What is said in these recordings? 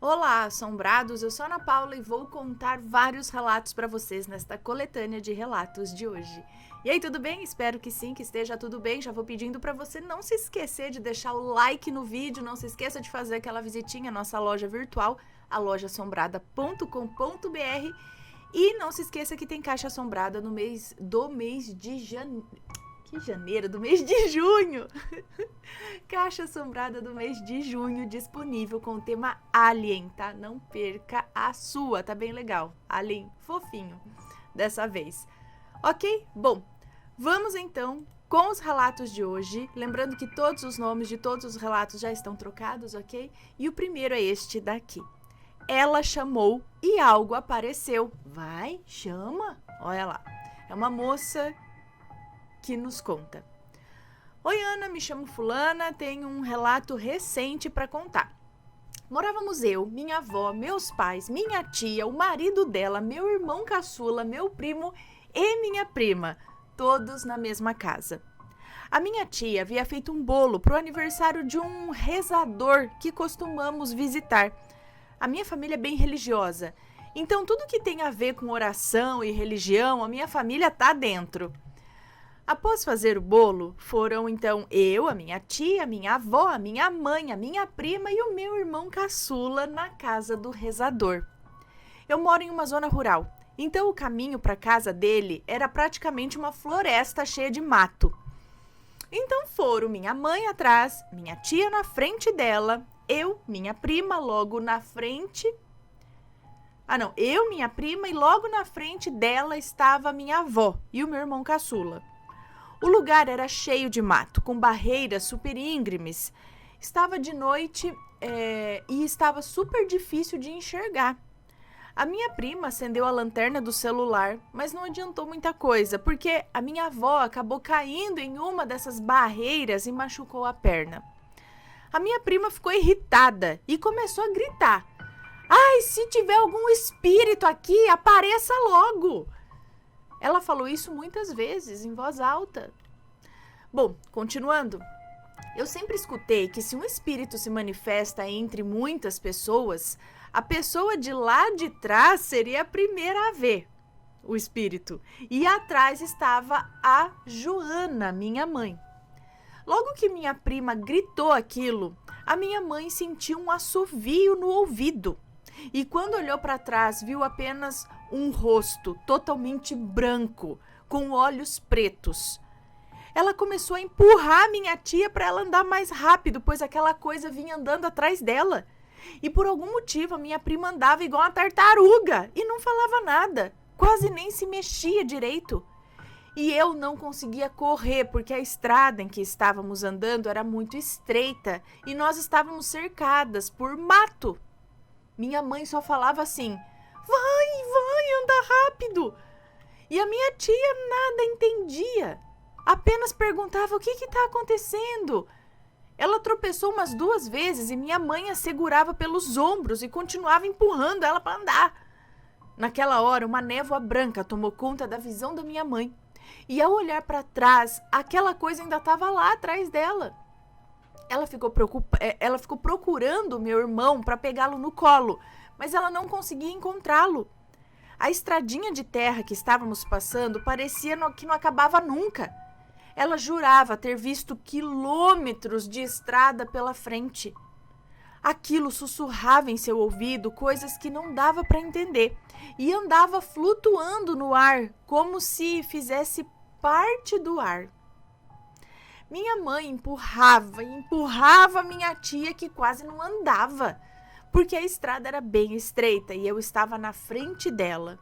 Olá, assombrados! Eu sou Ana Paula e vou contar vários relatos para vocês nesta coletânea de relatos de hoje. E aí, tudo bem? Espero que sim, que esteja tudo bem. Já vou pedindo para você não se esquecer de deixar o like no vídeo, não se esqueça de fazer aquela visitinha à nossa loja virtual, a lojaassombrada.com.br, e não se esqueça que tem caixa assombrada no mês de janeiro. Do mês de junho. Caixa assombrada do mês de junho disponível com o tema Alien, tá? Não perca a sua, tá bem legal. Alien fofinho dessa vez. Ok? Bom, vamos então com os relatos de hoje. Lembrando que todos os nomes de todos os relatos já estão trocados, ok? E o primeiro é este daqui. Ela chamou e algo apareceu. Vai, chama. Olha lá. É uma moça que nos conta. Oi, Ana, me chamo fulana, tenho um relato recente para contar. Morávamos eu, minha avó, meus pais, minha tia, o marido dela, meu irmão caçula, meu primo e minha prima, todos na mesma casa. A minha tia havia feito um bolo para o aniversário de um rezador que costumamos visitar. A minha família é bem religiosa, então tudo que tem a ver com oração e religião, a minha família tá dentro. Após fazer o bolo, foram então eu, a minha tia, a minha avó, a minha mãe, a minha prima e o meu irmão caçula na casa do rezador. Eu moro em uma zona rural, então o caminho para a casa dele era praticamente uma floresta cheia de mato. Então foram minha mãe atrás, minha tia na frente dela, eu, minha prima, logo na frente. Eu, minha prima, e logo na frente dela estava minha avó e o meu irmão caçula. O lugar era cheio de mato, com barreiras super íngremes. Estava de noite e estava super difícil de enxergar. A minha prima acendeu a lanterna do celular, mas não adiantou muita coisa, porque a minha avó acabou caindo em uma dessas barreiras e machucou a perna. A minha prima ficou irritada e começou a gritar. Ai, se tiver algum espírito aqui, apareça logo! Ela falou isso muitas vezes, em voz alta. Bom, continuando. Eu sempre escutei que se um espírito se manifesta entre muitas pessoas, a pessoa de lá de trás seria a primeira a ver o espírito. E atrás estava a Joana, minha mãe. Logo que minha prima gritou aquilo, a minha mãe sentiu um assovio no ouvido. E quando olhou para trás, viu apenas um rosto totalmente branco, com olhos pretos. Ela começou a empurrar minha tia para ela andar mais rápido, pois aquela coisa vinha andando atrás dela. E por algum motivo a minha prima andava igual uma tartaruga e não falava nada, quase nem se mexia direito. E eu não conseguia correr porque a estrada em que estávamos andando era muito estreita e nós estávamos cercadas por mato. Minha mãe só falava assim, vai, anda rápido. E a minha tia nada entendia, apenas perguntava o que está acontecendo. Ela tropeçou umas 2 vezes e minha mãe a segurava pelos ombros e continuava empurrando ela para andar. Naquela hora, uma névoa branca tomou conta da visão da minha mãe. E ao olhar para trás, aquela coisa ainda estava lá atrás dela. Ela ficou procurando o meu irmão para pegá-lo no colo, mas ela não conseguia encontrá-lo. A estradinha de terra que estávamos passando parecia que não acabava nunca. Ela jurava ter visto quilômetros de estrada pela frente. Aquilo sussurrava em seu ouvido coisas que não dava para entender e andava flutuando no ar, como se fizesse parte do ar. Minha mãe empurrava minha tia, que quase não andava, porque a estrada era bem estreita e eu estava na frente dela.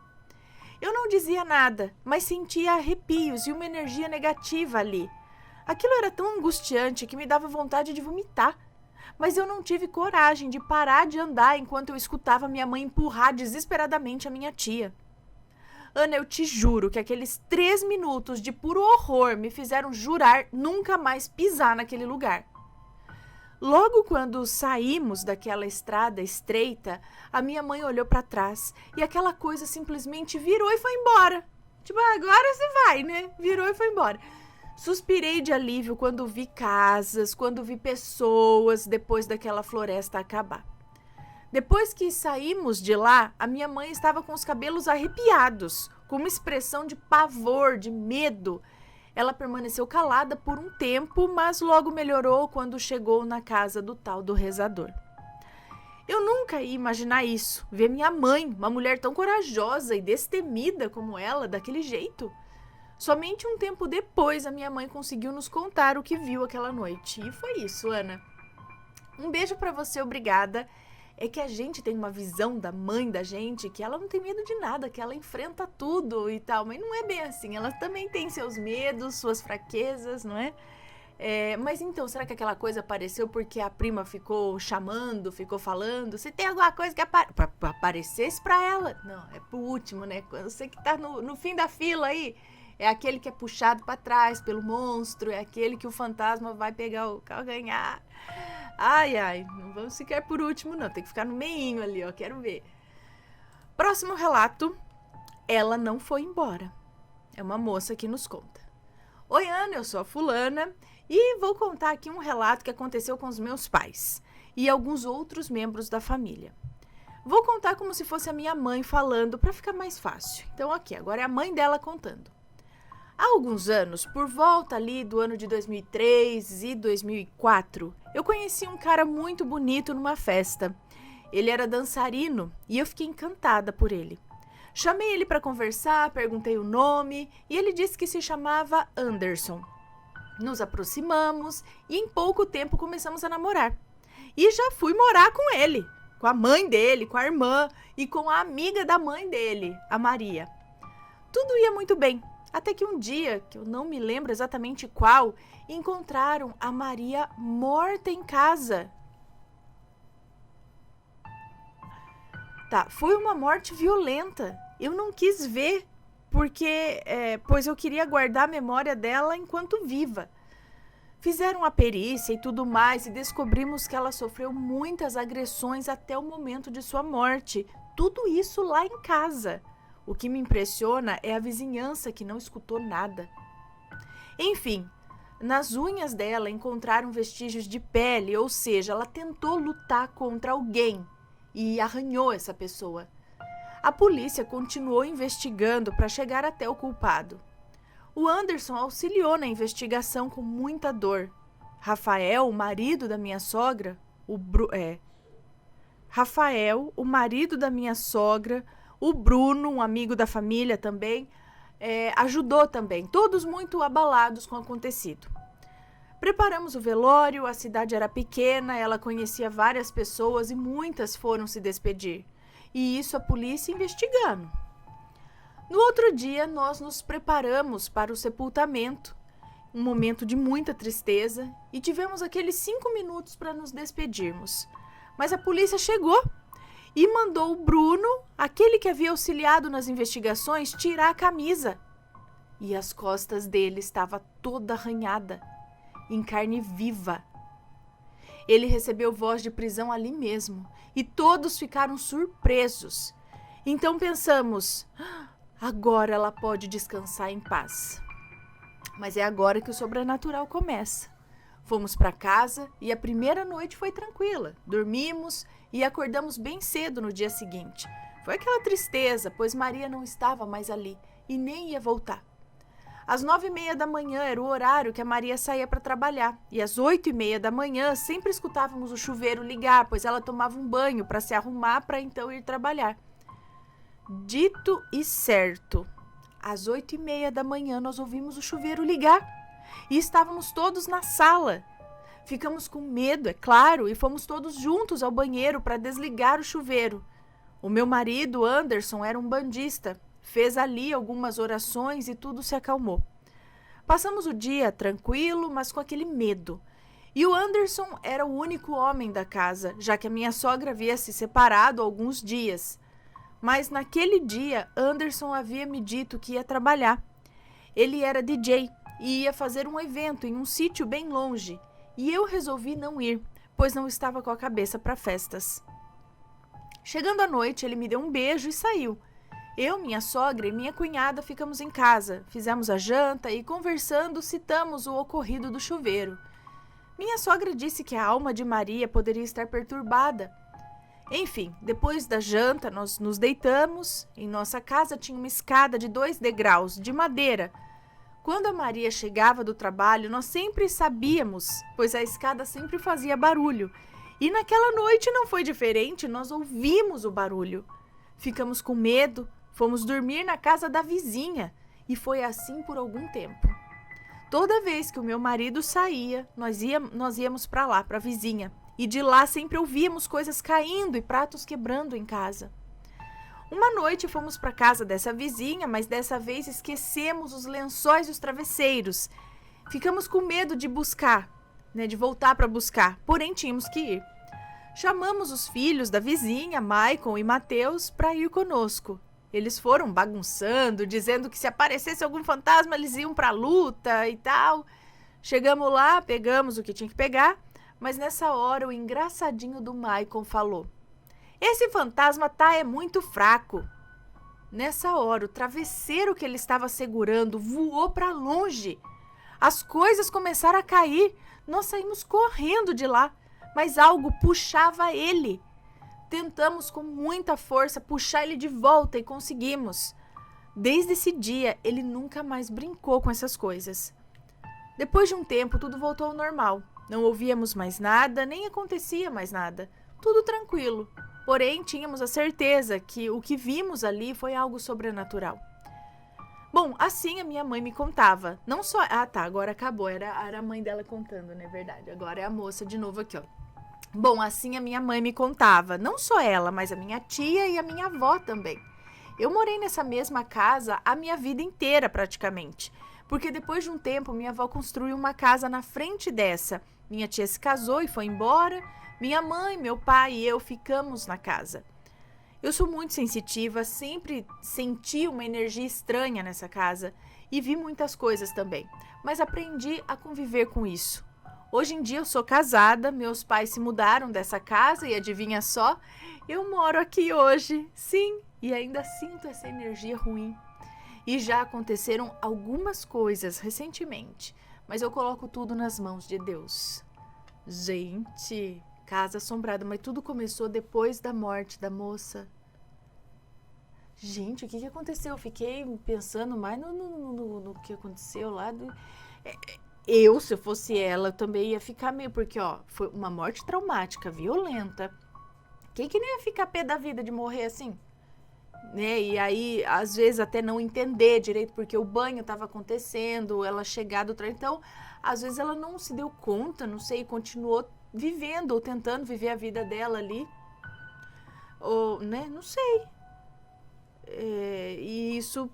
Eu não dizia nada, mas sentia arrepios e uma energia negativa ali. Aquilo era tão angustiante que me dava vontade de vomitar. Mas eu não tive coragem de parar de andar enquanto eu escutava minha mãe empurrar desesperadamente a minha tia. Ana, eu te juro que aqueles 3 minutos de puro horror me fizeram jurar nunca mais pisar naquele lugar. Logo quando saímos daquela estrada estreita, a minha mãe olhou para trás e aquela coisa simplesmente virou e foi embora. Tipo, agora você vai, né? Virou e foi embora. Suspirei de alívio quando vi casas, quando vi pessoas depois daquela floresta acabar. Depois que saímos de lá, a minha mãe estava com os cabelos arrepiados, com uma expressão de pavor, de medo. Ela permaneceu calada por um tempo, mas logo melhorou quando chegou na casa do tal do rezador. Eu nunca ia imaginar isso, ver minha mãe, uma mulher tão corajosa e destemida como ela, daquele jeito. Somente um tempo depois, a minha mãe conseguiu nos contar o que viu aquela noite. E foi isso, Ana. Um beijo pra você, obrigada. É que a gente tem uma visão da mãe da gente que ela não tem medo de nada, que ela enfrenta tudo e tal, mas não é bem assim. Ela também tem seus medos, suas fraquezas, não é? Mas então, será que aquela coisa apareceu porque a prima ficou chamando, ficou falando? Se tem alguma coisa que aparecesse pra ela? Não, é pro último, né? Você que tá no fim da fila aí, é aquele que é puxado pra trás pelo monstro, é aquele que o fantasma vai pegar o calcanhar. Ai, não vamos ficar por último não, tem que ficar no meinho ali, ó, quero ver. Próximo relato, ela não foi embora. É uma moça que nos conta. Oi, Ana, eu sou a fulana e vou contar aqui um relato que aconteceu com os meus pais e alguns outros membros da família. Vou contar como se fosse a minha mãe falando para ficar mais fácil. Então, ok, agora é a mãe dela contando. Há alguns anos, por volta ali do ano de 2003 e 2004, eu conheci um cara muito bonito numa festa. Ele era dançarino e eu fiquei encantada por ele. Chamei ele para conversar, perguntei o nome e ele disse que se chamava Anderson. Nos aproximamos e em pouco tempo começamos a namorar. E já fui morar com ele, com a mãe dele, com a irmã e com a amiga da mãe dele, a Maria. Tudo ia muito bem. Até que um dia, que eu não me lembro exatamente qual, encontraram a Maria morta em casa. Tá, foi uma morte violenta. Eu não quis ver, pois eu queria guardar a memória dela enquanto viva. Fizeram a perícia e tudo mais e descobrimos que ela sofreu muitas agressões até o momento de sua morte. Tudo isso lá em casa. O que me impressiona é a vizinhança que não escutou nada. Enfim, nas unhas dela encontraram vestígios de pele, ou seja, ela tentou lutar contra alguém e arranhou essa pessoa. A polícia continuou investigando para chegar até o culpado. O Anderson auxiliou na investigação com muita dor. Rafael, o marido da minha sogra, Rafael, o marido da minha sogra, o Bruno, um amigo da família também, ajudou também, todos muito abalados com o acontecido. Preparamos o velório, a cidade era pequena, ela conhecia várias pessoas e muitas foram se despedir. E isso a polícia investigando. No outro dia, nós nos preparamos para o sepultamento, um momento de muita tristeza, e tivemos aqueles 5 minutos para nos despedirmos. Mas a polícia chegou e mandou o Bruno, aquele que havia auxiliado nas investigações, tirar a camisa. E as costas dele estavam toda arranhada, em carne viva. Ele recebeu voz de prisão ali mesmo e todos ficaram surpresos. Então pensamos, agora ela pode descansar em paz. Mas é agora que o sobrenatural começa. Fomos para casa e a primeira noite foi tranquila. Dormimos e acordamos bem cedo no dia seguinte. Foi aquela tristeza, pois Maria não estava mais ali e nem ia voltar. Às 9h30 da manhã era o horário que a Maria saía para trabalhar. E às 8h30 da manhã sempre escutávamos o chuveiro ligar, pois ela tomava um banho para se arrumar para então ir trabalhar. Dito e certo, às 8h30 da manhã nós ouvimos o chuveiro ligar e estávamos todos na sala. Ficamos com medo, é claro, e fomos todos juntos ao banheiro para desligar o chuveiro. O meu marido, Anderson, era um bandista. Fez ali algumas orações e tudo se acalmou. Passamos o dia tranquilo, mas com aquele medo. E o Anderson era o único homem da casa, já que a minha sogra havia se separado há alguns dias. Mas naquele dia, Anderson havia me dito que ia trabalhar. Ele era DJ e ia fazer um evento em um sítio bem longe. E eu resolvi não ir, pois não estava com a cabeça para festas. Chegando à noite, ele me deu um beijo e saiu. Eu, minha sogra e minha cunhada ficamos em casa, fizemos a janta e, conversando, citamos o ocorrido do chuveiro. Minha sogra disse que a alma de Maria poderia estar perturbada. Enfim, depois da janta, nós nos deitamos. Em nossa casa tinha uma escada de 2 degraus, de madeira. Quando a Maria chegava do trabalho, nós sempre sabíamos, pois a escada sempre fazia barulho. E naquela noite não foi diferente, nós ouvimos o barulho. Ficamos com medo, fomos dormir na casa da vizinha, e foi assim por algum tempo. Toda vez que o meu marido saía, nós íamos para lá, para a vizinha. E de lá sempre ouvíamos coisas caindo e pratos quebrando em casa. Uma noite fomos para a casa dessa vizinha, mas dessa vez esquecemos os lençóis e os travesseiros. Ficamos com medo de buscar, de voltar para buscar, porém tínhamos que ir. Chamamos os filhos da vizinha, Maicon e Mateus, para ir conosco. Eles foram bagunçando, dizendo que se aparecesse algum fantasma eles iam para a luta e tal. Chegamos lá, pegamos o que tinha que pegar, mas nessa hora o engraçadinho do Maicon falou: "Esse fantasma é muito fraco." Nessa hora o travesseiro que ele estava segurando voou para longe. As coisas começaram a cair. Nós saímos correndo de lá, mas algo puxava ele. Tentamos com muita força puxar ele de volta e conseguimos. Desde esse dia, ele nunca mais brincou com essas coisas. Depois de um tempo, tudo voltou ao normal. Não ouvíamos mais nada, nem acontecia mais nada. Tudo tranquilo. Porém, tínhamos a certeza que o que vimos ali foi algo sobrenatural. Bom, assim a minha mãe me contava. Não só... Ah, tá, agora acabou. Era a mãe dela contando, não é verdade? Agora é a moça de novo aqui, ó. Bom, assim a minha mãe me contava, não só ela, mas a minha tia e a minha avó também. Eu morei nessa mesma casa a minha vida inteira praticamente, porque depois de um tempo minha avó construiu uma casa na frente dessa. Minha tia se casou e foi embora, minha mãe, meu pai e eu ficamos na casa. Eu sou muito sensitiva, sempre senti uma energia estranha nessa casa e vi muitas coisas também, mas aprendi a conviver com isso. Hoje em dia eu sou casada, meus pais se mudaram dessa casa e adivinha só, eu moro aqui hoje, sim, e ainda sinto essa energia ruim. E já aconteceram algumas coisas recentemente, mas eu coloco tudo nas mãos de Deus. Gente, casa assombrada, mas tudo começou depois da morte da moça. Gente, o que aconteceu? Eu fiquei pensando mais no que aconteceu lá. Eu, se eu fosse ela, eu também ia ficar meio... Porque, ó, foi uma morte traumática, violenta. Quem que nem ia ficar pé da vida de morrer assim? Né? E aí, às vezes, até não entender direito porque o banho estava acontecendo, ela chegar do trem. Então, às vezes ela não se deu conta, não sei, continuou vivendo ou tentando viver a vida dela ali. Ou, né? Não sei. E isso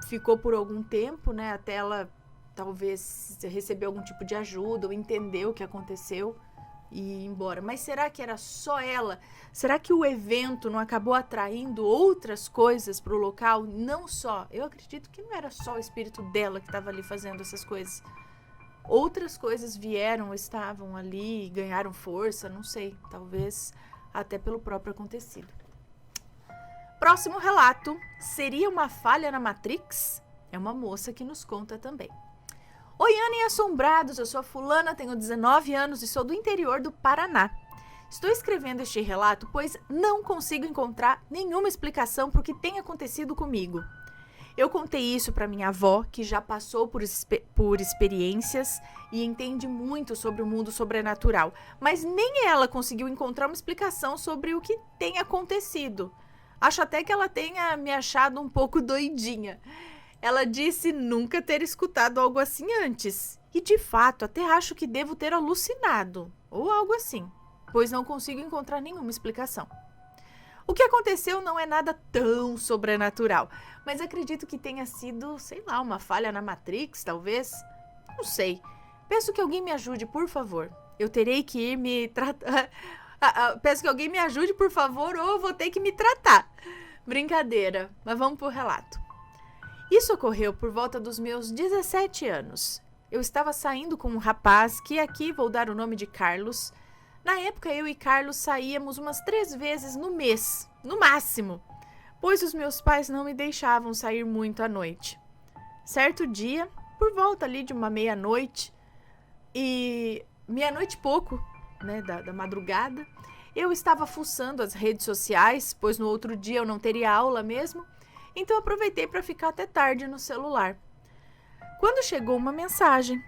ficou por algum tempo, né? Até ela... talvez receber algum tipo de ajuda ou entender o que aconteceu e ir embora. Mas será que era só ela? Será que o evento não acabou atraindo outras coisas para o local? Não só. Eu acredito que não era só o espírito dela que estava ali fazendo essas coisas. Outras coisas vieram, estavam ali, ganharam força, não sei. Talvez até pelo próprio acontecido. Próximo relato. Seria uma falha na Matrix? É uma moça que nos conta também. Oi, Ana e assombrados, eu sou a fulana, tenho 19 anos e sou do interior do Paraná. Estou escrevendo este relato pois não consigo encontrar nenhuma explicação para o que tem acontecido comigo. Eu contei isso para minha avó, que já passou por experiências e entende muito sobre o mundo sobrenatural, mas nem ela conseguiu encontrar uma explicação sobre o que tem acontecido. Acho até que ela tenha me achado um pouco doidinha. Ela disse nunca ter escutado algo assim antes. E, de fato, até acho que devo ter alucinado, ou algo assim, pois não consigo encontrar nenhuma explicação. O que aconteceu não é nada tão sobrenatural, mas acredito que tenha sido, sei lá, uma falha na Matrix, talvez. Não sei. Peço que alguém me ajude, por favor. Eu terei que ir me tratar... Peço que alguém me ajude, por favor, ou eu vou ter que me tratar. Brincadeira, mas vamos pro relato. Isso ocorreu por volta dos meus 17 anos. Eu estava saindo com um rapaz que aqui vou dar o nome de Carlos. Na época, eu e Carlos saíamos umas 3 vezes no mês, no máximo, pois os meus pais não me deixavam sair muito à noite. Certo dia, por volta ali de uma meia-noite, e meia-noite e pouco, né, da madrugada, Eu estava fuçando as redes sociais, pois no outro dia eu não teria aula mesmo, então aproveitei para ficar até tarde no celular. Quando chegou uma mensagem,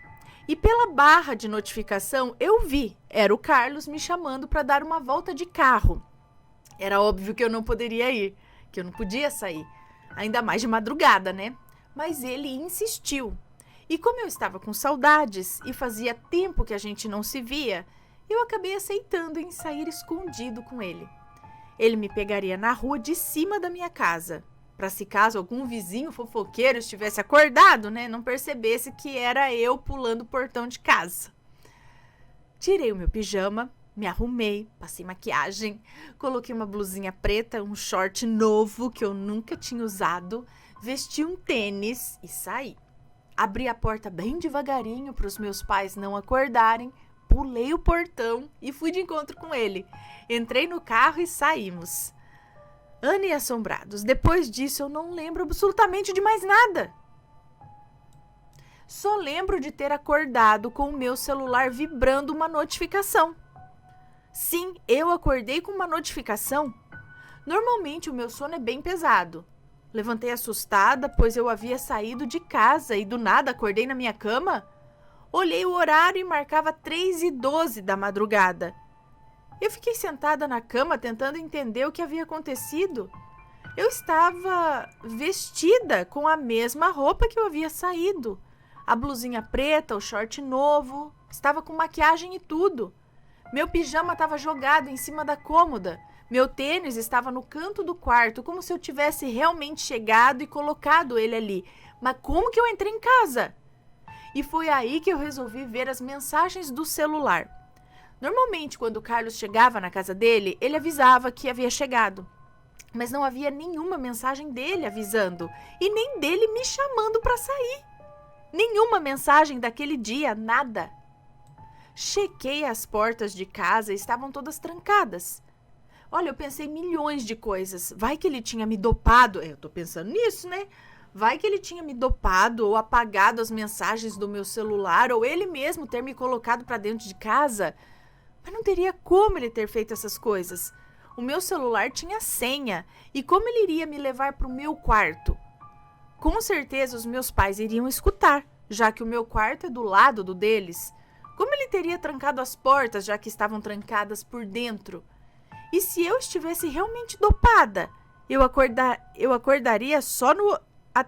e pela barra de notificação eu vi, era o Carlos me chamando para dar uma volta de carro. Era óbvio que eu não poderia ir, que eu não podia sair, ainda mais de madrugada, né? Mas ele insistiu. E como eu estava com saudades e fazia tempo que a gente não se via, eu acabei aceitando em sair escondido com ele. Ele me pegaria na rua de cima da minha casa, para se caso algum vizinho fofoqueiro estivesse acordado, né, não percebesse que era eu pulando o portão de casa. Tirei o meu pijama, me arrumei, passei maquiagem, coloquei uma blusinha preta, um short novo que eu nunca tinha usado, vesti um tênis e saí. Abri a porta bem devagarinho para os meus pais não acordarem, pulei o portão e fui de encontro com ele. Entrei no carro e saímos. Ana e assombrados, depois disso eu não lembro absolutamente de mais nada. Só lembro de ter acordado com o meu celular vibrando uma notificação. Sim, eu acordei com uma notificação. Normalmente o meu sono é bem pesado. Levantei assustada, pois eu havia saído de casa e do nada acordei na minha cama. Olhei o horário e marcava 3h12 da madrugada. Eu fiquei sentada na cama tentando entender o que havia acontecido. Eu estava vestida com a mesma roupa que eu havia saído. A blusinha preta, o short novo, estava com maquiagem e tudo. Meu pijama estava jogado em cima da cômoda. Meu tênis estava no canto do quarto, como se eu tivesse realmente chegado e colocado ele ali. Mas como que eu entrei em casa? E foi aí que eu resolvi ver as mensagens do celular. Normalmente, quando o Carlos chegava na casa dele, ele avisava que havia chegado. Mas não havia nenhuma mensagem dele avisando e nem dele me chamando para sair. Nenhuma mensagem daquele dia, nada. Chequei as portas de casa e estavam todas trancadas. Olha, eu pensei milhões de coisas. Vai que ele tinha me dopado. Eu tô pensando nisso, né? Vai que ele tinha me dopado ou apagado as mensagens do meu celular ou ele mesmo ter me colocado para dentro de casa. Mas não teria como ele ter feito essas coisas. O meu celular tinha senha. E como ele iria me levar para o meu quarto? Com certeza os meus pais iriam escutar, já que o meu quarto é do lado do deles. Como ele teria trancado as portas, já que estavam trancadas por dentro? E se eu estivesse realmente dopada, eu acordaria só no...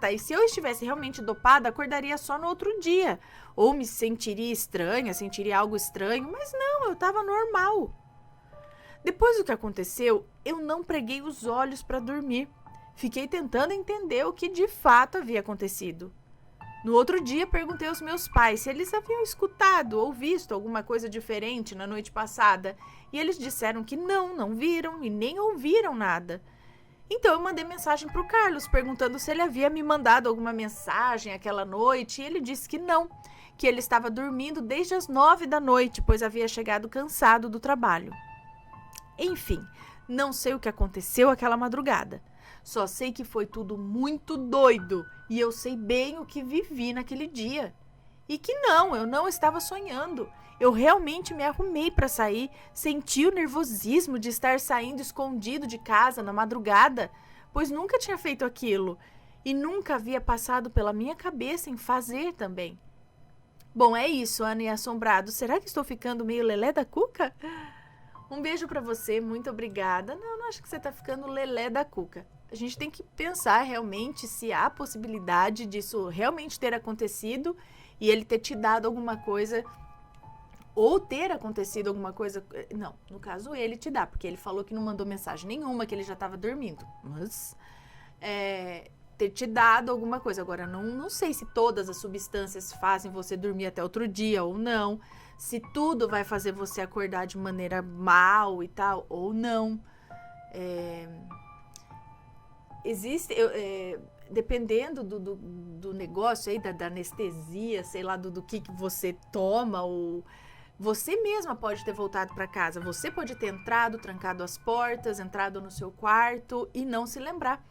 E se eu estivesse realmente dopada, acordaria só no outro dia. Ou me sentiria estranha, sentiria algo estranho, mas não, eu estava normal. Depois do que aconteceu, eu não preguei os olhos para dormir. Fiquei tentando entender o que de fato havia acontecido. No outro dia, perguntei aos meus pais se eles haviam escutado ou visto alguma coisa diferente na noite passada. E eles disseram que não viram e nem ouviram nada. Então, eu mandei mensagem para o Carlos, perguntando se ele havia me mandado alguma mensagem aquela noite. E ele disse que não, que ele estava dormindo desde as 9 da noite, pois havia chegado cansado do trabalho. Enfim, não sei o que aconteceu aquela madrugada. Só sei que foi tudo muito doido e eu sei bem o que vivi naquele dia. E que eu não estava sonhando. Eu realmente me arrumei para sair, senti o nervosismo de estar saindo escondido de casa na madrugada, pois nunca tinha feito aquilo e nunca havia passado pela minha cabeça em fazer também. Bom, é isso, Ana e Assombrado. Será que estou ficando meio lelé da cuca? Um beijo para você, muito obrigada. Não acho que você está ficando lelé da cuca. A gente tem que pensar realmente se há possibilidade disso realmente ter acontecido e ele ter te dado alguma coisa ou ter acontecido alguma coisa. Não, no caso ele te dá, porque ele falou que não mandou mensagem nenhuma, que ele já estava dormindo. Mas ter te dado alguma coisa. Agora, não sei se todas as substâncias fazem você dormir até outro dia ou não. Se tudo vai fazer você acordar de maneira mal e tal, ou não. Existe, dependendo do negócio aí, da anestesia, sei lá, do que você toma, ou você mesma pode ter voltado para casa. Você pode ter entrado, trancado as portas, entrado no seu quarto e não se lembrar.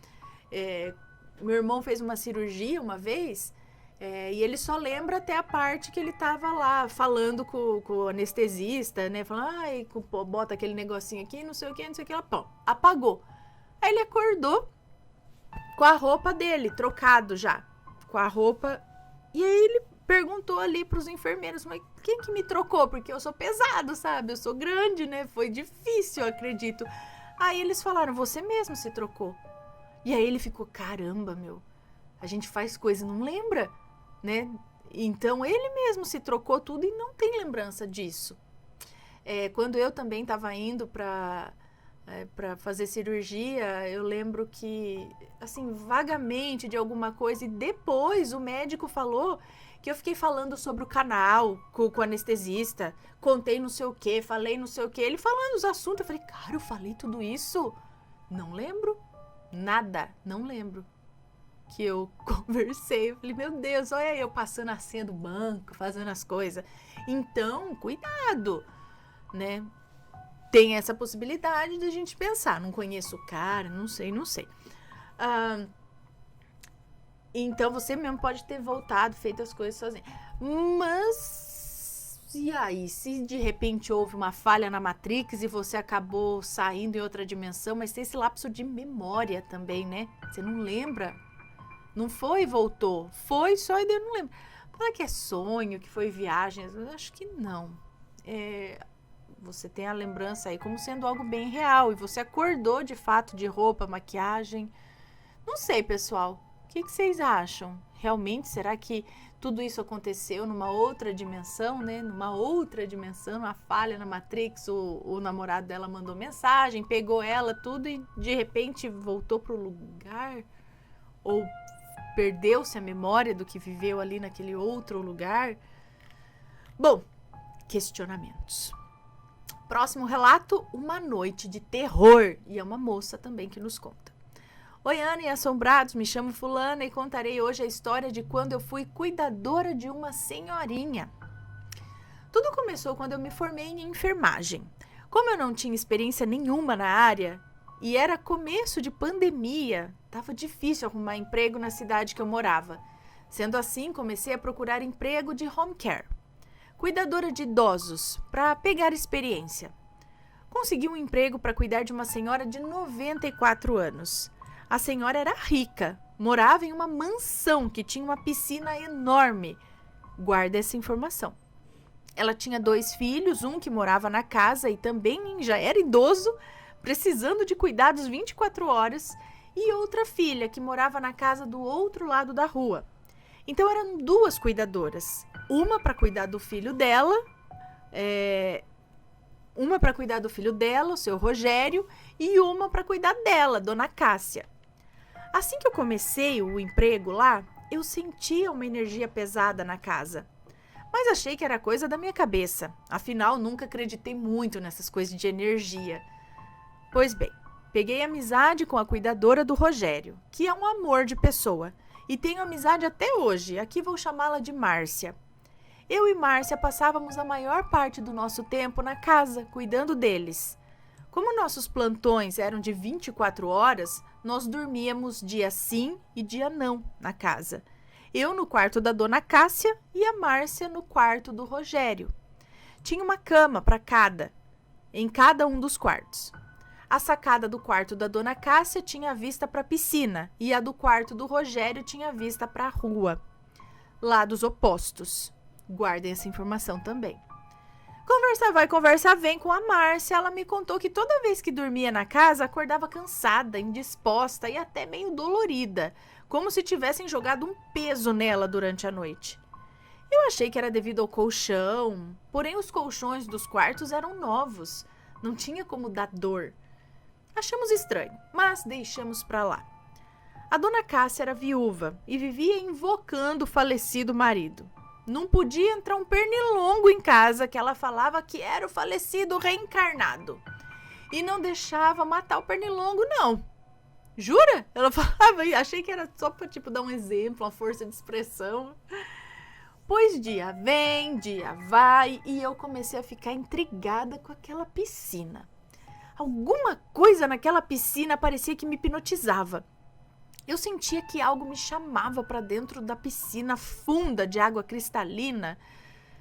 Meu irmão fez uma cirurgia uma vez E ele só lembra até a parte que ele tava lá falando com o anestesista, né? Falando, ai, bota aquele negocinho aqui, não sei o que, não sei o que. Ela, pô, apagou. Aí ele acordou com a roupa dele, trocado já. Com a roupa. E aí ele perguntou ali pros enfermeiros, mas quem que me trocou? Porque eu sou pesado, sabe? Eu sou grande, né? Foi difícil, eu acredito. Aí eles falaram, você mesmo se trocou. E aí ele ficou, caramba, meu. A gente faz coisa e não lembra, né? Então ele mesmo se trocou tudo e não tem lembrança disso. Quando eu também estava indo para fazer cirurgia, eu lembro que, assim, vagamente de alguma coisa, e depois o médico falou que eu fiquei falando sobre o canal com o anestesista, contei não sei o que, falei não sei o que, ele falando os assuntos, eu falei, cara, eu falei tudo isso? Não lembro, nada, não lembro que eu conversei. Eu falei, meu Deus, olha eu passando a senha do banco, fazendo as coisas. Então, cuidado, né? Tem essa possibilidade de a gente pensar, não conheço o cara, não sei. Então, você mesmo pode ter voltado, feito as coisas sozinho. Mas, e aí? Se de repente houve uma falha na Matrix e você acabou saindo em outra dimensão, mas tem esse lapso de memória também, né? Você não lembra. Não foi e voltou. Foi só e daí eu não lembro. Fala que é sonho, que foi viagem. Eu acho que não. Você tem a lembrança aí como sendo algo bem real. E você acordou de fato de roupa, maquiagem. Não sei, pessoal. O que vocês acham? Realmente, será que tudo isso aconteceu numa outra dimensão, né? Numa outra dimensão, uma falha na Matrix. O namorado dela mandou mensagem, pegou ela, tudo e de repente voltou pro lugar? Ou perdeu-se a memória do que viveu ali naquele outro lugar? Bom, questionamentos. Próximo relato, uma noite de terror. E é uma moça também que nos conta. Oi, Ana e assombrados, me chamo fulana e contarei hoje a história de quando eu fui cuidadora de uma senhorinha. Tudo começou quando eu me formei em enfermagem. Como eu não tinha experiência nenhuma na área e era começo de pandemia, estava difícil arrumar emprego na cidade que eu morava. Sendo assim, comecei a procurar emprego de home care, cuidadora de idosos, para pegar experiência. Consegui um emprego para cuidar de uma senhora de 94 anos. A senhora era rica, morava em uma mansão que tinha uma piscina enorme. Guarda essa informação. Ela tinha 2 filhos, um que morava na casa e também já era idoso, precisando de cuidados 24 horas, e outra filha que morava na casa do outro lado da rua. Então eram 2 cuidadoras, uma para cuidar do filho dela, o seu Rogério, e uma para cuidar dela, Dona Cássia. Assim que eu comecei o emprego lá, eu sentia uma energia pesada na casa. Mas achei que era coisa da minha cabeça, afinal nunca acreditei muito nessas coisas de energia. Pois bem, peguei amizade com a cuidadora do Rogério, que é um amor de pessoa, e tenho amizade até hoje, aqui vou chamá-la de Márcia. Eu e Márcia passávamos a maior parte do nosso tempo na casa, cuidando deles. Como nossos plantões eram de 24 horas, nós dormíamos dia sim e dia não na casa. Eu no quarto da Dona Cássia e a Márcia no quarto do Rogério. Tinha uma cama em cada um dos quartos. A sacada do quarto da Dona Cássia tinha vista para a piscina e a do quarto do Rogério tinha vista para a rua. Lados opostos. Guardem essa informação também. Conversa vai, conversa vem com a Márcia. Ela me contou que toda vez que dormia na casa, acordava cansada, indisposta e até meio dolorida, como se tivessem jogado um peso nela durante a noite. Eu achei que era devido ao colchão, porém os colchões dos quartos eram novos, não tinha como dar dor. Achamos estranho, mas deixamos pra lá. A Dona Cássia era viúva e vivia invocando o falecido marido. Não podia entrar um pernilongo em casa que ela falava que era o falecido reencarnado. E não deixava matar o pernilongo, não. Jura? Ela falava, e achei que era só pra dar um exemplo, uma força de expressão. Pois dia vem, dia vai, e eu comecei a ficar intrigada com aquela piscina. Alguma coisa naquela piscina parecia que me hipnotizava. Eu sentia que algo me chamava para dentro da piscina funda de água cristalina.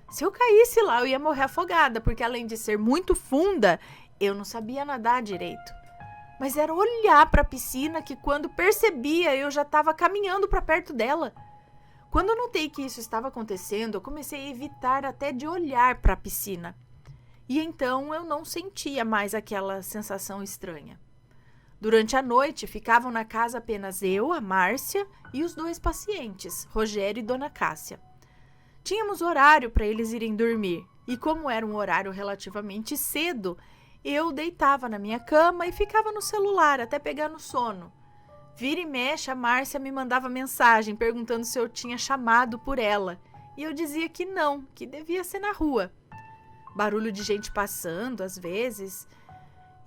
Se eu caísse lá, eu ia morrer afogada, porque além de ser muito funda, eu não sabia nadar direito. Mas era olhar para a piscina que, quando percebia, eu já estava caminhando para perto dela. Quando eu notei que isso estava acontecendo, eu comecei a evitar até de olhar para a piscina. E então eu não sentia mais aquela sensação estranha. Durante a noite, ficavam na casa apenas eu, a Márcia e os 2 pacientes, Rogério e Dona Cássia. Tínhamos horário para eles irem dormir, e como era um horário relativamente cedo, eu deitava na minha cama e ficava no celular até pegar no sono. Vira e mexe, a Márcia me mandava mensagem perguntando se eu tinha chamado por ela, e eu dizia que não, que devia ser na rua. Barulho de gente passando, às vezes.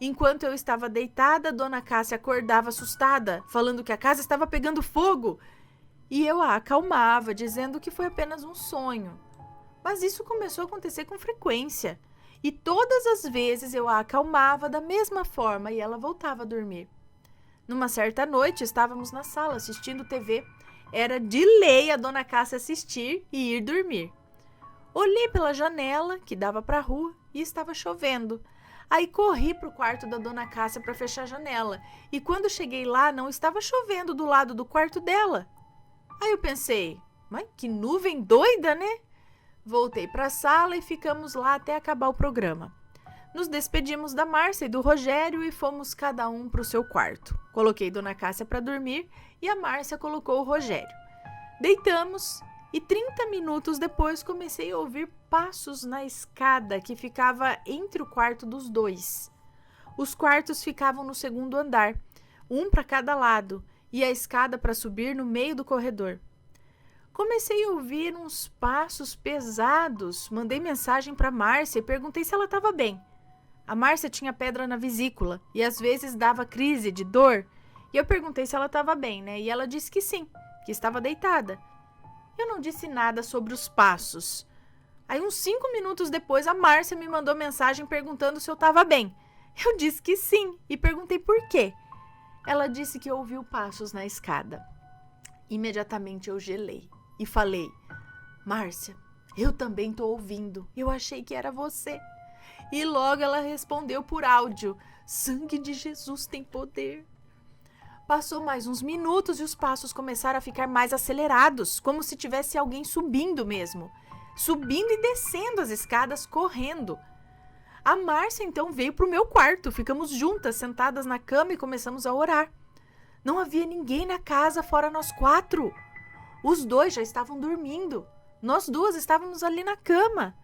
Enquanto eu estava deitada, Dona Cássia acordava assustada, falando que a casa estava pegando fogo. E eu a acalmava, dizendo que foi apenas um sonho. Mas isso começou a acontecer com frequência. E todas as vezes eu a acalmava da mesma forma e ela voltava a dormir. Numa certa noite, estávamos na sala assistindo TV. Era de lei a Dona Cássia assistir e ir dormir. Olhei pela janela, que dava para a rua, e estava chovendo. Aí corri para o quarto da Dona Cássia para fechar a janela. E quando cheguei lá, não estava chovendo do lado do quarto dela. Aí eu pensei, mas que nuvem doida, né? Voltei para a sala e ficamos lá até acabar o programa. Nos despedimos da Márcia e do Rogério e fomos cada um para o seu quarto. Coloquei Dona Cássia para dormir e a Márcia colocou o Rogério. Deitamos e 30 minutos depois comecei a ouvir passos na escada que ficava entre o quarto dos 2. Os quartos ficavam no segundo andar, um para cada lado, e a escada para subir no meio do corredor. Comecei a ouvir uns passos pesados. Mandei mensagem para Márcia e perguntei se ela estava bem. A Márcia tinha pedra na vesícula e às vezes dava crise de dor. E eu perguntei se ela estava bem, né? E ela disse que sim, que estava deitada. Eu não disse nada sobre os passos. Aí uns 5 minutos depois, a Márcia me mandou mensagem perguntando se eu estava bem. Eu disse que sim e perguntei por quê. Ela disse que ouviu passos na escada. Imediatamente eu gelei e falei, Márcia, eu também estou ouvindo. Eu achei que era você. E logo ela respondeu por áudio, sangue de Jesus tem poder. Passou mais uns minutos e os passos começaram a ficar mais acelerados, como se tivesse alguém subindo mesmo. Subindo e descendo as escadas, correndo. A Márcia então veio para o meu quarto. Ficamos juntas, sentadas na cama e começamos a orar. Não havia ninguém na casa fora nós 4. Os 2 já estavam dormindo. Nós 2 estávamos ali na cama.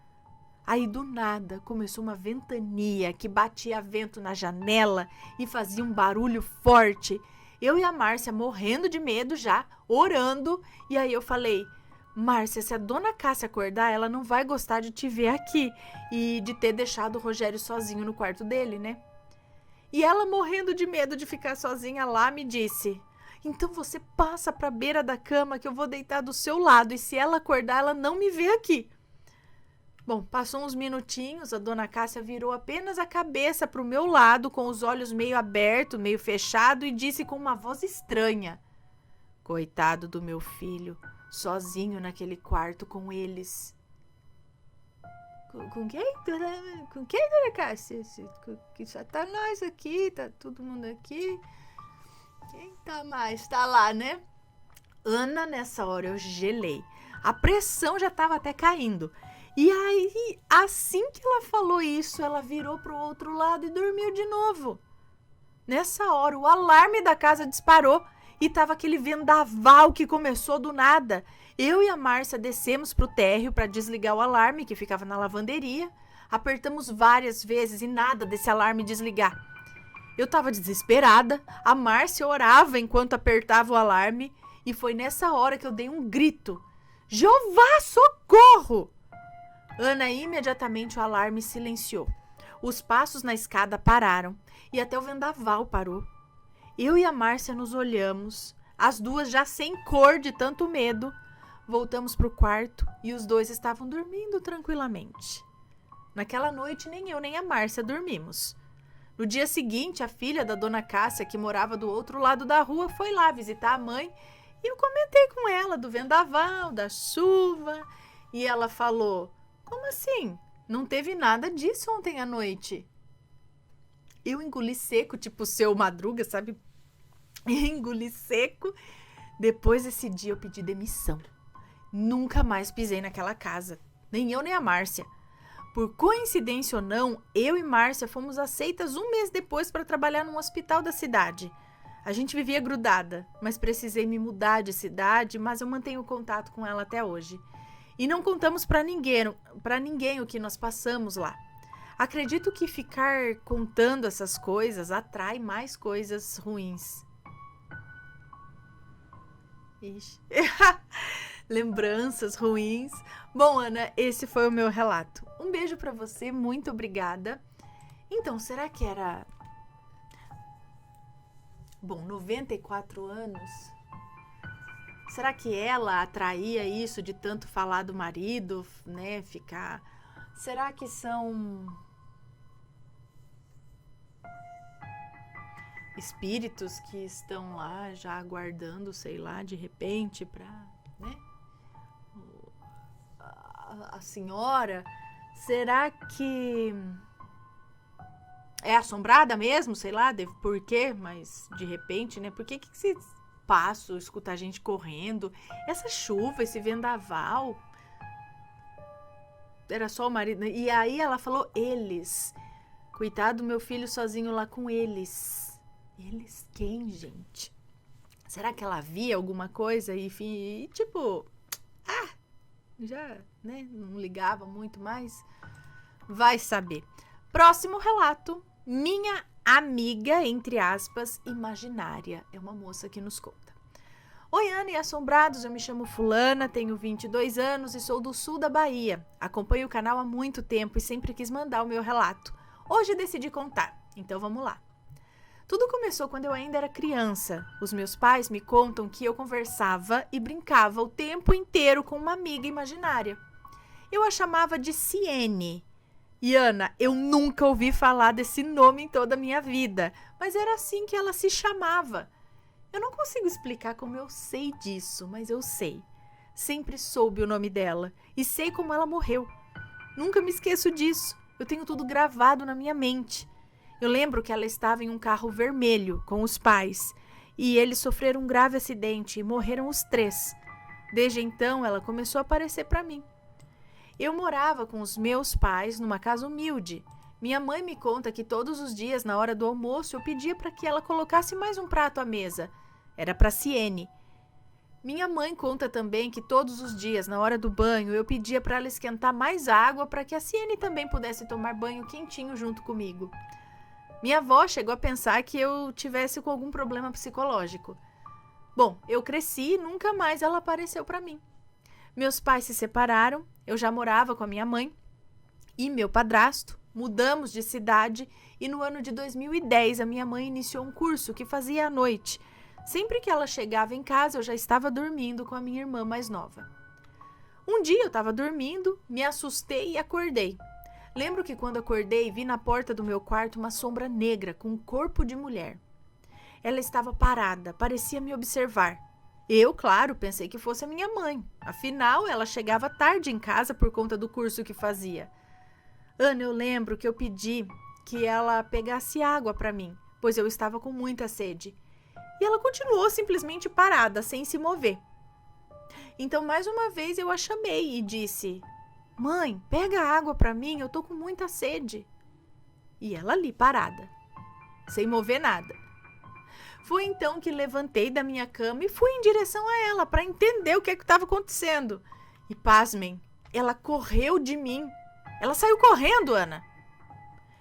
Aí do nada começou uma ventania que batia vento na janela e fazia um barulho forte. Eu e a Márcia morrendo de medo já, orando. E aí eu falei, Márcia, se a Dona Cássia acordar, ela não vai gostar de te ver aqui e de ter deixado o Rogério sozinho no quarto dele, né? E ela, morrendo de medo de ficar sozinha lá, me disse, então você passa para a beira da cama que eu vou deitar do seu lado e se ela acordar, ela não me vê aqui. Bom, passou uns minutinhos, a Dona Cássia virou apenas a cabeça para o meu lado, com os olhos meio abertos, meio fechados, e disse com uma voz estranha, coitado do meu filho, sozinho naquele quarto com eles. Com quem? Com quem, Dona Cássia? Que só tá nós aqui, tá todo mundo aqui. Quem tá mais? Tá lá, né? Ana, nessa hora eu gelei. A pressão já tava até caindo. E aí, assim que ela falou isso, ela virou pro outro lado e dormiu de novo. Nessa hora, o alarme da casa disparou e tava aquele vendaval que começou do nada. Eu e a Márcia descemos pro térreo para desligar o alarme que ficava na lavanderia. Apertamos várias vezes e nada desse alarme desligar. Eu tava desesperada, a Márcia orava enquanto apertava o alarme e foi nessa hora que eu dei um grito. Jeová, socorro! Ana, imediatamente o alarme silenciou. Os passos na escada pararam e até o vendaval parou. Eu e a Márcia nos olhamos, as 2 já sem cor de tanto medo. Voltamos para o quarto e os 2 estavam dormindo tranquilamente. Naquela noite, nem eu nem a Márcia dormimos. No dia seguinte, a filha da dona Cássia, que morava do outro lado da rua, foi lá visitar a mãe e eu comentei com ela do vendaval, da chuva, e ela falou: como assim? Não teve nada disso ontem à noite. Eu engoli seco, tipo o seu Madruga, sabe? Engoli seco. Depois desse dia eu pedi demissão. Nunca mais pisei naquela casa. Nem eu, nem a Márcia. Por coincidência ou não, eu e Márcia fomos aceitas um mês depois para trabalhar num hospital da cidade. A gente vivia grudada, mas precisei me mudar de cidade, mas eu mantenho contato com ela até hoje. E não contamos para ninguém o que nós passamos lá. Acredito que ficar contando essas coisas atrai mais coisas ruins. Ixi. Lembranças ruins. Bom, Ana, esse foi o meu relato. Um beijo pra você, muito obrigada. Então, será que era... Bom, 94 anos. Será que ela atraía isso de tanto falar do marido, né? Ficar... Será que são espíritos que estão lá já aguardando, sei lá, de repente pra, né? A senhora, será que é assombrada mesmo? Sei lá, por quê? Mas de repente, né? Por que se passa, escuta a gente correndo? Essa chuva, esse vendaval. Era só o marido. E aí ela falou eles. Coitado do meu filho sozinho lá com eles. Eles quem, gente? Será que ela via alguma coisa? Enfim, e tipo... já, né, não ligava muito mais. Vai saber. Próximo relato. Minha amiga, entre aspas, imaginária. É uma moça que nos conta. Oi, Ana e assombrados, eu me chamo Fulana, tenho 22 anos e sou do sul da Bahia. Acompanho o canal há muito tempo e sempre quis mandar o meu relato. Hoje decidi contar, então vamos lá. Tudo começou quando eu ainda era criança. Os meus pais me contam que eu conversava e brincava o tempo inteiro com uma amiga imaginária. Eu a chamava de Ciene. E Ana, eu nunca ouvi falar desse nome em toda a minha vida, mas era assim que ela se chamava. Eu não consigo explicar como eu sei disso, mas eu sei. Sempre soube o nome dela e sei como ela morreu. Nunca me esqueço disso. Eu tenho tudo gravado na minha mente. Eu lembro que ela estava em um carro vermelho com os pais e eles sofreram um grave acidente e morreram os 3. Desde então, ela começou a aparecer para mim. Eu morava com os meus pais numa casa humilde. Minha mãe me conta que todos os dias, na hora do almoço, eu pedia para que ela colocasse mais um prato à mesa. Era para Ciene. Minha mãe conta também que todos os dias, na hora do banho, eu pedia para ela esquentar mais água para que a Ciene também pudesse tomar banho quentinho junto comigo. Minha avó chegou a pensar que eu tivesse com algum problema psicológico. Bom, eu cresci e nunca mais ela apareceu para mim. Meus pais se separaram, eu já morava com a minha mãe e meu padrasto. Mudamos de cidade e no ano de 2010 a minha mãe iniciou um curso que fazia à noite. Sempre que ela chegava em casa, eu já estava dormindo com a minha irmã mais nova. Um dia eu estava dormindo, me assustei e acordei. Lembro que quando acordei, vi na porta do meu quarto uma sombra negra com um corpo de mulher. Ela estava parada, parecia me observar. Eu, claro, pensei que fosse a minha mãe. Afinal, ela chegava tarde em casa por conta do curso que fazia. Ana, eu lembro que eu pedi que ela pegasse água para mim, pois eu estava com muita sede. E ela continuou simplesmente parada, sem se mover. Então, mais uma vez, eu a chamei e disse: Mãe, pega água para mim, eu tô com muita sede. E ela ali, parada, sem mover nada. Foi então que levantei da minha cama e fui em direção a ela para entender o que estava acontecendo. E pasmem, ela correu de mim. Ela saiu correndo, Ana.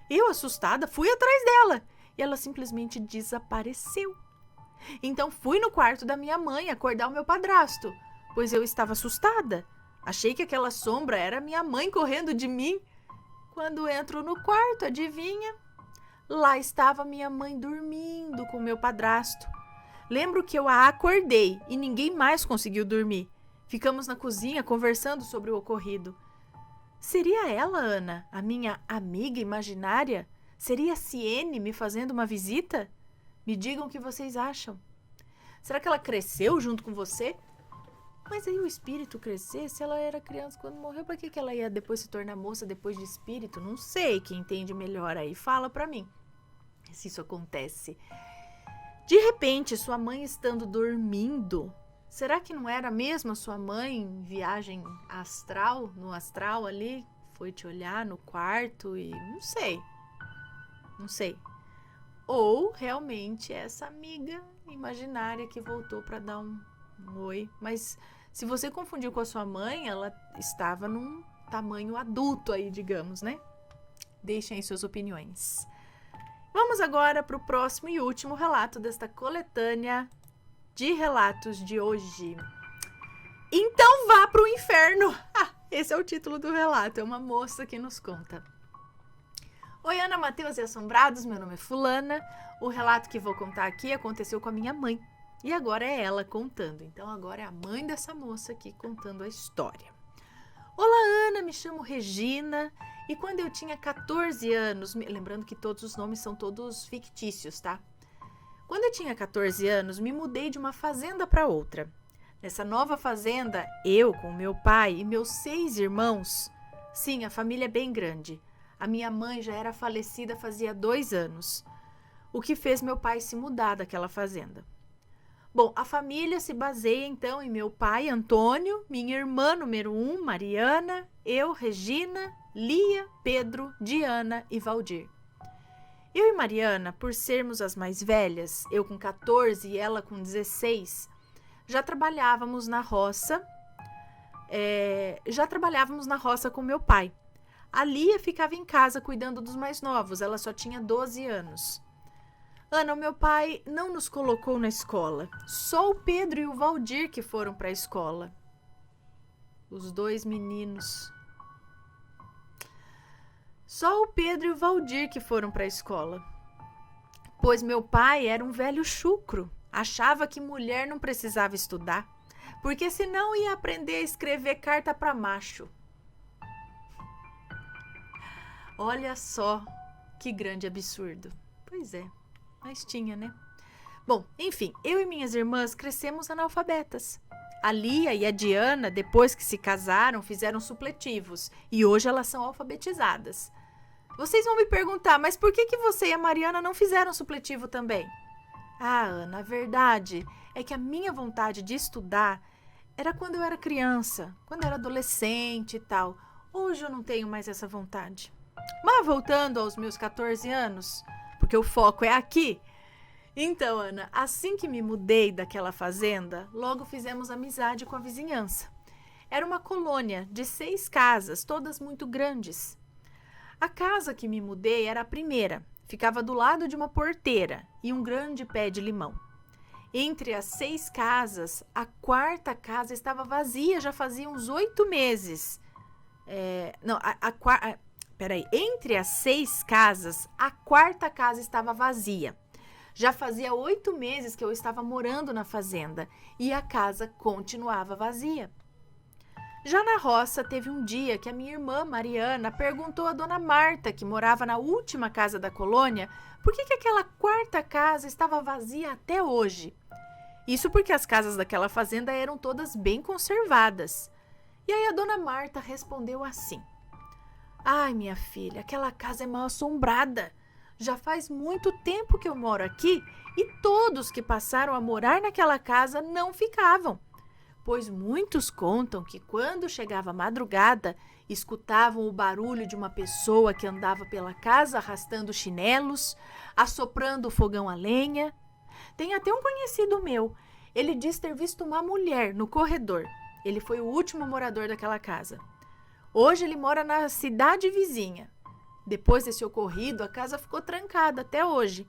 Eu, assustada, fui atrás dela e ela simplesmente desapareceu. Então fui no quarto da minha mãe acordar o meu padrasto, pois eu estava assustada. Achei que aquela sombra era minha mãe correndo de mim. Quando entro no quarto, adivinha? Lá estava minha mãe dormindo com meu padrasto. Lembro que eu a acordei e ninguém mais conseguiu dormir. Ficamos na cozinha conversando sobre o ocorrido. Seria ela, Ana, a minha amiga imaginária? Seria a Ciene me fazendo uma visita? Me digam o que vocês acham. Será que ela cresceu junto com você? Mas aí o espírito crescer, se ela era criança quando morreu, por que ela ia depois se tornar moça depois de espírito? Não sei, quem entende melhor aí, fala pra mim se isso acontece. De repente, sua mãe estando dormindo, será que não era mesmo a sua mãe em viagem astral, no astral ali? Foi te olhar no quarto e não sei. Ou realmente essa amiga imaginária que voltou pra dar um oi, mas se você confundiu com a sua mãe, ela estava num tamanho adulto aí, digamos, né? Deixem aí suas opiniões. Vamos agora para o próximo e último relato desta coletânea de relatos de hoje. Então vá para o inferno! Esse é o título do relato, é uma moça que nos conta. Oi, Ana, Matheus e Assombrados, meu nome é Fulana. O relato que vou contar aqui aconteceu com a minha mãe. E agora é ela contando. Então agora é a mãe dessa moça aqui contando a história. Olá, Ana, me chamo Regina. E quando eu tinha 14 anos, lembrando que todos os nomes são todos fictícios, tá? Quando eu tinha 14 anos, me mudei de uma fazenda para outra. Nessa nova fazenda, eu com meu pai e meus 6 irmãos, sim, a família é bem grande. A minha mãe já era falecida fazia 2 anos, o que fez meu pai se mudar daquela fazenda. Bom, a família se baseia então em meu pai, Antônio, minha irmã número 1, Mariana, eu, Regina, Lia, Pedro, Diana e Valdir. Eu e Mariana, por sermos as mais velhas, eu com 14 e ela com 16, já trabalhávamos na roça com meu pai. A Lia ficava em casa cuidando dos mais novos, ela só tinha 12 anos. Ana, o meu pai não nos colocou na escola. Só o Pedro e o Valdir que foram para a escola. Os 2 meninos. Só o Pedro e o Valdir que foram para a escola. Pois meu pai era um velho chucro. Achava que mulher não precisava estudar, porque senão ia aprender a escrever carta para macho. Olha só que grande absurdo. Pois é. Mas tinha, né? Bom, enfim, eu e minhas irmãs crescemos analfabetas. A Lia e a Diana, depois que se casaram, fizeram supletivos e hoje elas são alfabetizadas. Vocês vão me perguntar, mas por que você e a Mariana não fizeram supletivo também? Ana, a verdade é que a minha vontade de estudar era quando eu era criança, quando eu era adolescente e tal. Hoje eu não tenho mais essa vontade. Mas voltando aos meus 14 anos... porque o foco é aqui. Então, Ana, assim que me mudei daquela fazenda, logo fizemos amizade com a vizinhança. Era uma colônia de 6 casas, todas muito grandes. A casa que me mudei era a primeira, ficava do lado de uma porteira e um grande pé de limão. Entre as 6 casas, a 4ª casa estava vazia, já fazia uns 8 meses. Entre as 6 casas, a 4ª casa estava vazia. Já fazia 8 meses que eu estava morando na fazenda e a casa continuava vazia. Já na roça, teve um dia que a minha irmã Mariana perguntou à dona Marta, que morava na última casa da colônia, por que aquela 4ª casa estava vazia até hoje. Isso porque as casas daquela fazenda eram todas bem conservadas. E aí a dona Marta respondeu assim: ai, minha filha, aquela casa é mal assombrada. Já faz muito tempo que eu moro aqui e todos que passaram a morar naquela casa não ficavam. Pois muitos contam que quando chegava a madrugada, escutavam o barulho de uma pessoa que andava pela casa arrastando chinelos, assoprando o fogão a lenha. Tem até um conhecido meu. Ele diz ter visto uma mulher no corredor. Ele foi o último morador daquela casa. Hoje ele mora na cidade vizinha. Depois desse ocorrido, a casa ficou trancada até hoje.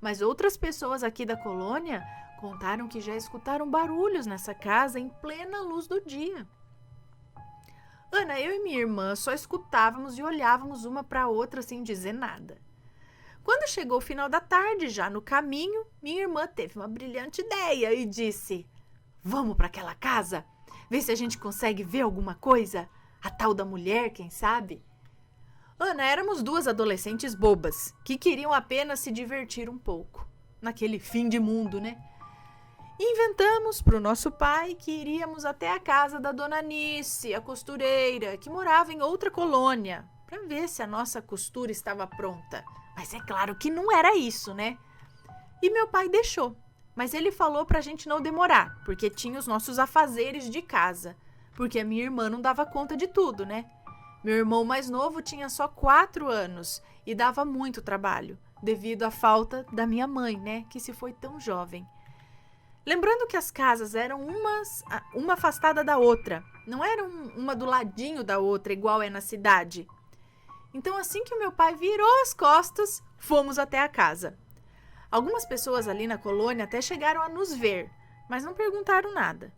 Mas outras pessoas aqui da colônia contaram que já escutaram barulhos nessa casa em plena luz do dia. Ana, eu e minha irmã só escutávamos e olhávamos uma para a outra sem dizer nada. Quando chegou o final da tarde, já no caminho, minha irmã teve uma brilhante ideia e disse: vamos para aquela casa? Ver se a gente consegue ver alguma coisa? A tal da mulher, quem sabe? Ana, éramos duas adolescentes bobas que queriam apenas se divertir um pouco naquele fim de mundo, né? Inventamos para o nosso pai que iríamos até a casa da dona Nice, a costureira, que morava em outra colônia, para ver se a nossa costura estava pronta. Mas é claro que não era isso, né? E meu pai deixou, mas ele falou para a gente não demorar, porque tinha os nossos afazeres de casa, porque a minha irmã não dava conta de tudo, né? Meu irmão mais novo tinha só 4 anos e dava muito trabalho, devido à falta da minha mãe, né, que se foi tão jovem. Lembrando que as casas eram uma afastada da outra, não eram uma do ladinho da outra, igual é na cidade. Então, assim que o meu pai virou as costas, fomos até a casa. Algumas pessoas ali na colônia até chegaram a nos ver, mas não perguntaram nada.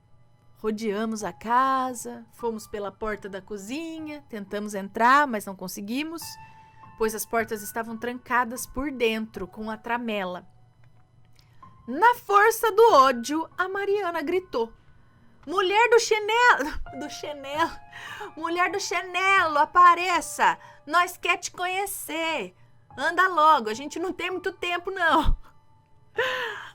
Rodeamos a casa, fomos pela porta da cozinha, tentamos entrar, mas não conseguimos, pois as portas estavam trancadas por dentro, com a tramela. Na força do ódio, a Mariana gritou: mulher do chinelo, mulher do chinelo, apareça, nós quer te conhecer, anda logo, a gente não tem muito tempo não.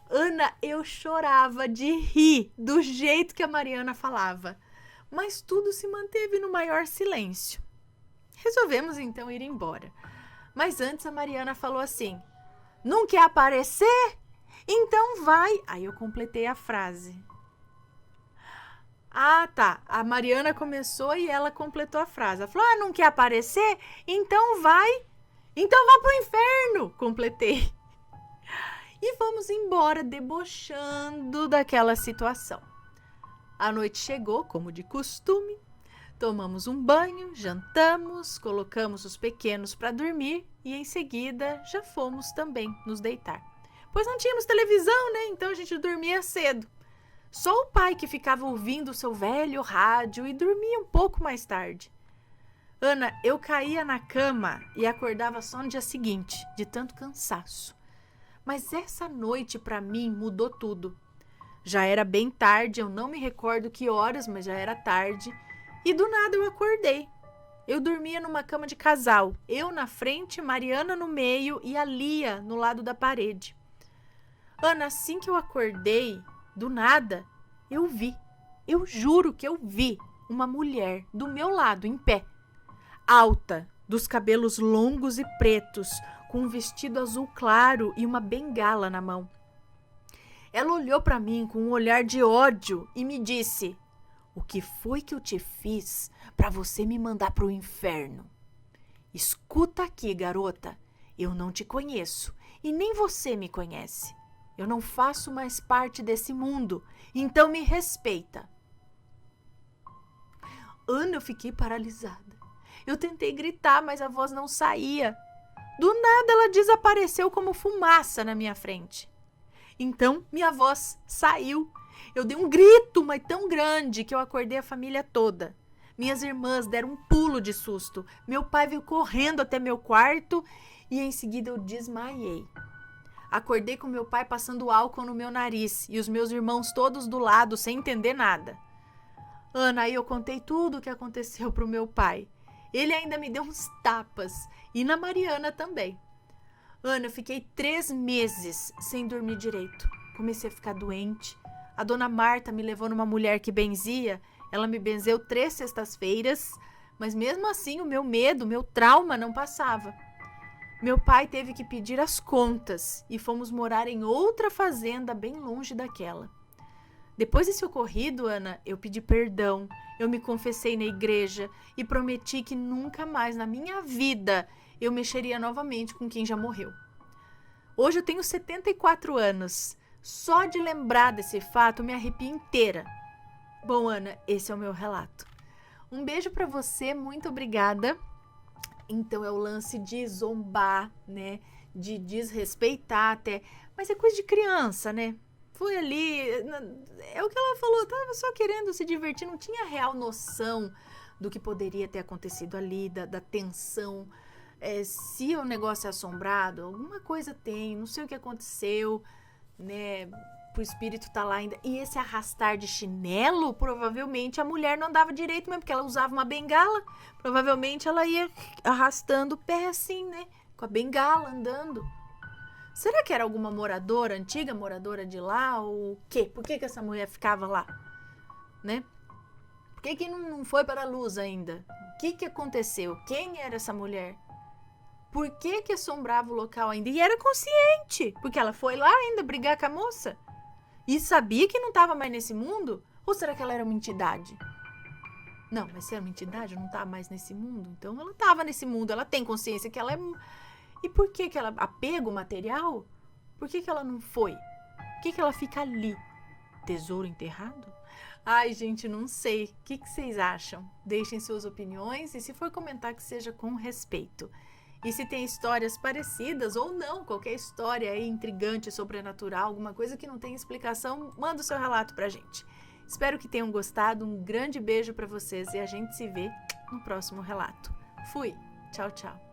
Ana, eu chorava de rir do jeito que a Mariana falava, mas tudo se manteve no maior silêncio. Resolvemos então ir embora, mas antes a Mariana falou assim: não quer aparecer? Então vai. Aí eu completei a frase. Ah, tá. A Mariana começou e ela completou a frase. Ela falou: ah, não quer aparecer? Então vai. Então vá pro inferno. Completei. E fomos embora debochando daquela situação. A noite chegou, como de costume. Tomamos um banho, jantamos, colocamos os pequenos para dormir e em seguida já fomos também nos deitar. Pois não tínhamos televisão, né? Então a gente dormia cedo. Só o pai que ficava ouvindo o seu velho rádio e dormia um pouco mais tarde. Ana, eu caía na cama e acordava só no dia seguinte, de tanto cansaço. Mas essa noite, para mim, mudou tudo. Já era bem tarde, eu não me recordo que horas, mas já era tarde. E do nada eu acordei. Eu dormia numa cama de casal, eu na frente, Mariana no meio e a Lia no lado da parede. Ana, assim que eu acordei, do nada, eu juro que eu vi uma mulher do meu lado, em pé, alta, dos cabelos longos e pretos, com um vestido azul claro e uma bengala na mão. Ela olhou para mim com um olhar de ódio e me disse: o que foi que eu te fiz para você me mandar pro inferno? Escuta aqui, garota, eu não te conheço e nem você me conhece. Eu não faço mais parte desse mundo, então me respeita. Ana, eu fiquei paralisada. Eu tentei gritar, mas a voz não saía. Do nada ela desapareceu como fumaça na minha frente. Então minha voz saiu. Eu dei um grito, mas tão grande, que eu acordei a família toda. Minhas irmãs deram um pulo de susto. Meu pai veio correndo até meu quarto e em seguida eu desmaiei. Acordei com meu pai passando álcool no meu nariz e os meus irmãos todos do lado sem entender nada. Ana, aí eu contei tudo o que aconteceu pro meu pai. Ele ainda me deu uns tapas e na Mariana também. Ana, eu fiquei 3 meses sem dormir direito. Comecei a ficar doente. A dona Marta me levou numa mulher que benzia. Ela me benzeu 3 sextas-feiras, mas mesmo assim o meu medo, o meu trauma não passava. Meu pai teve que pedir as contas e fomos morar em outra fazenda bem longe daquela. Depois desse ocorrido, Ana, eu pedi perdão, eu me confessei na igreja e prometi que nunca mais na minha vida eu mexeria novamente com quem já morreu. Hoje eu tenho 74 anos. Só de lembrar desse fato me arrepio inteira. Bom, Ana, esse é o meu relato. Um beijo pra você, muito obrigada. Então é o lance de zombar, né? De desrespeitar até. Mas é coisa de criança, né? Foi ali, é o que ela falou, tava só querendo se divertir, não tinha real noção do que poderia ter acontecido ali, da tensão. Se o negócio é assombrado, alguma coisa tem, não sei o que aconteceu, né? pro espírito estar lá ainda. E esse arrastar de chinelo, provavelmente a mulher não andava direito mesmo, porque ela usava uma bengala. Provavelmente ela ia arrastando o pé assim, né? Com a bengala, andando. Será que era alguma moradora, antiga moradora de lá? Ou o quê? Por que essa mulher ficava lá? Né? Por que não foi para a luz ainda? O que aconteceu? Quem era essa mulher? Por que assombrava o local ainda? E era consciente, porque ela foi lá ainda brigar com a moça. E sabia que não estava mais nesse mundo? Ou será que ela era uma entidade? Não, mas se era uma entidade, não estava mais nesse mundo. Então ela estava nesse mundo, ela tem consciência que ela é... E por que ela... Apego material? Por que ela não foi? Por que ela fica ali? Tesouro enterrado? Ai, gente, não sei. O que vocês acham? Deixem suas opiniões e se for comentar que seja com respeito. E se tem histórias parecidas ou não, qualquer história aí intrigante, sobrenatural, alguma coisa que não tem explicação, manda o seu relato pra gente. Espero que tenham gostado, um grande beijo pra vocês e a gente se vê no próximo relato. Fui! Tchau, tchau!